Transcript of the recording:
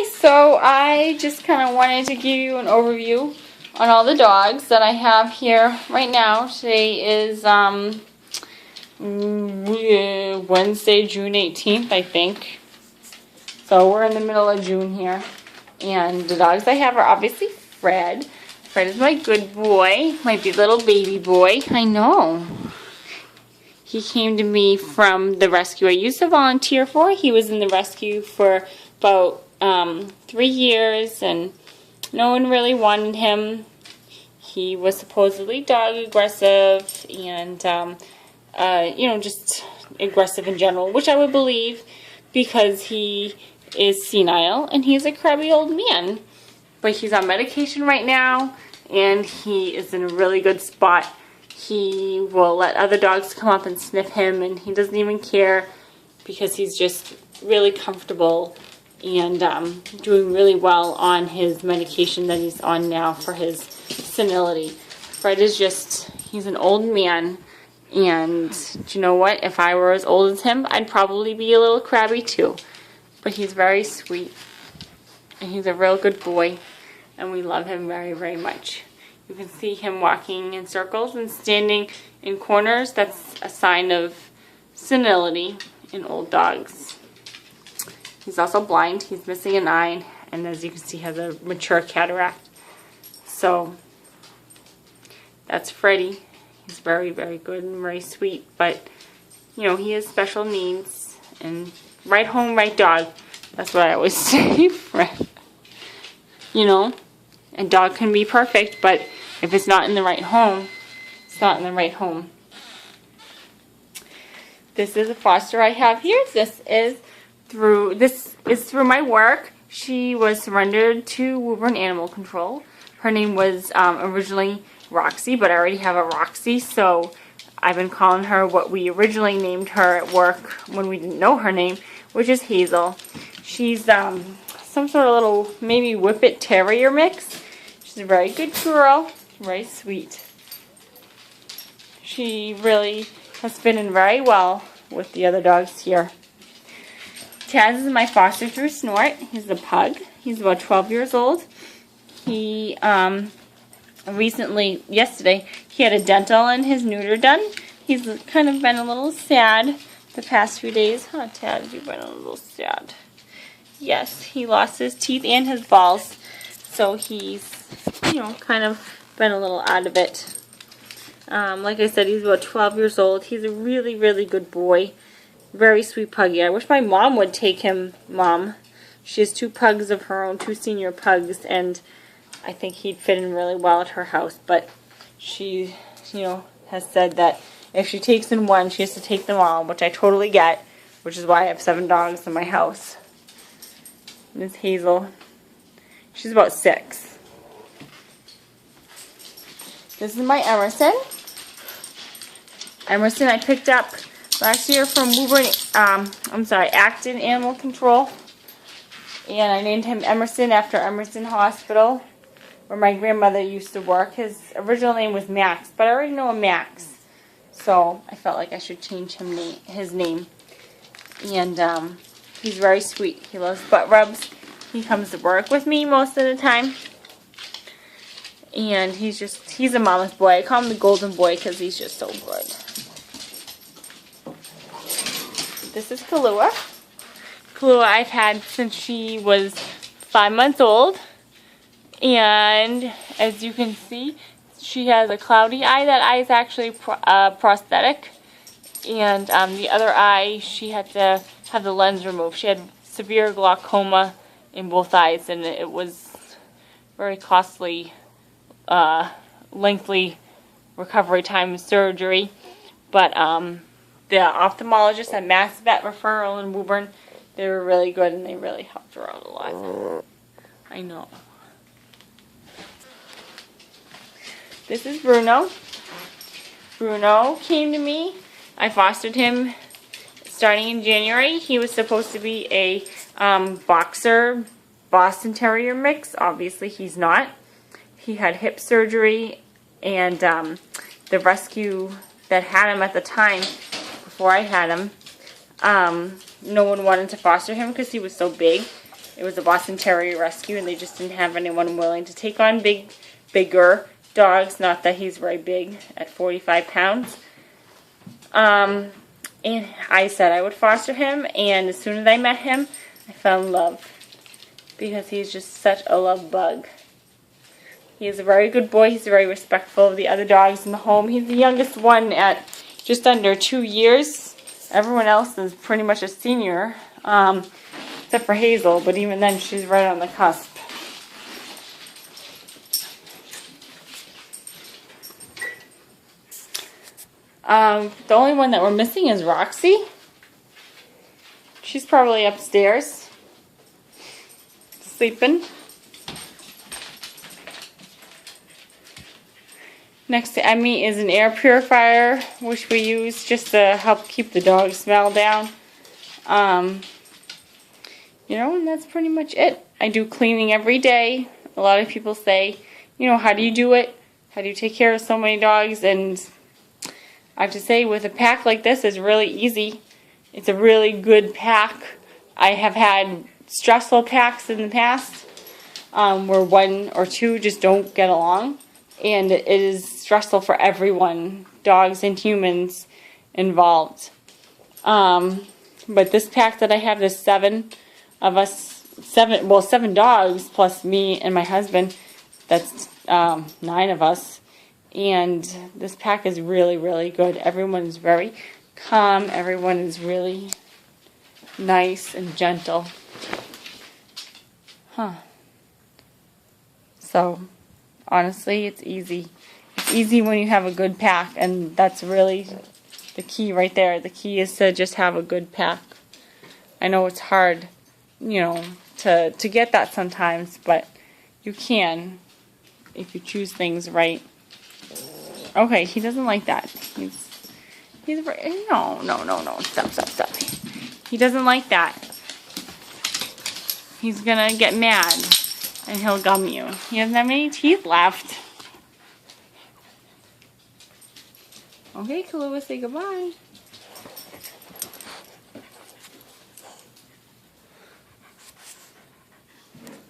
Hi, so I just kind of wanted to give you an overview on all the dogs that I have here right now. Today is Wednesday, June 18th, I think. So we're in the middle of June here. And the dogs I have are obviously Fred. Fred is my good boy, my big little baby boy. I know. He came to me from the rescue I used to volunteer for. He was in the rescue for about 3 years, and no one really wanted him. He was supposedly dog aggressive and, just aggressive in general, which I would believe because he is senile and he's a crabby old man. But he's on medication right now, and he is in a really good spot. He will let other dogs come up and sniff him, and he doesn't even care because he's just really comfortable and doing really well on his medication that he's on now for his senility. Fred is he's an old man, and do you know what? If I were as old as him, I'd probably be a little crabby too. But he's very sweet, and he's a real good boy, and we love him very, very much. You can see him walking in circles and standing in corners. That's a sign of senility in old dogs. He's also blind. He's missing an eye, and as you can see, has a mature cataract. So that's Freddie. He's very, very good and very sweet, but he has special needs. And right home, right dog. That's what I always say, Fred. A dog can be perfect, but if it's not in the right home, it's not in the right home. This is a foster I have here. This is through my work. She was surrendered to Woburn Animal Control. Her name was originally Roxy, but I already have a Roxy, so I've been calling her what we originally named her at work when we didn't know her name, which is Hazel. She's some sort of little maybe Whippet Terrier mix. She's a very good girl, very sweet. She really has fit in very well with the other dogs here. Taz is my foster through Snort. He's a pug. He's about 12 years old. He yesterday, he had a dental and his neuter done. He's kind of been a little sad the past few days. Huh, Taz, you've been a little sad. Yes, he lost his teeth and his balls. So he's, kind of been a little out of it. Like I said, he's about 12 years old. He's a really, really good boy. Very sweet puggy. I wish my mom would take him, Mom. She has 2 pugs of her own, 2 senior pugs, and I think he'd fit in really well at her house. But she, has said that if she takes in one, she has to take them all, which I totally get, which is why I have 7 dogs in my house. Miss Hazel. She's about 6. This is my Emerson. Emerson I picked up last year from Acton Animal Control. And I named him Emerson after Emerson Hospital, where my grandmother used to work. His original name was Max, but I already know a Max. So I felt like I should change his name. And he's very sweet. He loves butt rubs. He comes to work with me most of the time. And he's a mama's boy. I call him the golden boy because he's just so good. This is Kahlua. Kahlua I've had since she was 5 months old. And as you can see, she has a cloudy eye. That eye is actually prosthetic. And the other eye, she had to have the lens removed. She had severe glaucoma in both eyes, and it was very costly, lengthy recovery time surgery. But the ophthalmologist at Mass Vet Referral in Woburn, they were really good, and they really helped her out a lot. I know. This is Bruno. Bruno came to me. I fostered him starting in January. He was supposed to be a boxer Boston Terrier mix. Obviously, he's not. He had hip surgery, and the rescue that had him at the time, before I had him, no one wanted to foster him because he was so big. It was a Boston Terrier rescue, and they just didn't have anyone willing to take on bigger dogs. Not that he's very big at 45 pounds. And I said I would foster him, and as soon as I met him, I fell in love because he's just such a love bug. He is a very good boy. He's very respectful of the other dogs in the home. He's the youngest one at just under 2 years. Everyone else is pretty much a senior, except for Hazel, but even then she's right on the cusp. The only one that we're missing is Roxy. She's probably upstairs, sleeping. Next to Emmy is an air purifier, which we use just to help keep the dog smell down. You know, and that's pretty much it. I do cleaning every day. A lot of people say, you know, how do you do it? How do you take care of so many dogs? And I have to say, with a pack like this, it's really easy. It's a really good pack. I have had stressful packs in the past where one or two just don't get along. And it is stressful for everyone, dogs and humans involved. But this pack that I have, there's 7 of us, 7 dogs plus me and my husband. That's 9 of us. And this pack is really, really good. Everyone is very calm. Everyone is really nice and gentle. So, honestly, it's easy. It's easy when you have a good pack, and that's really the key right there. The key is to just have a good pack. I know it's hard, you know, to get that sometimes, but you can if you choose things right. Okay, he doesn't like that. He's no. Stop. He doesn't like that. He's gonna get mad and he'll gum you. He doesn't have any teeth left. Okay, Kahlua, say goodbye.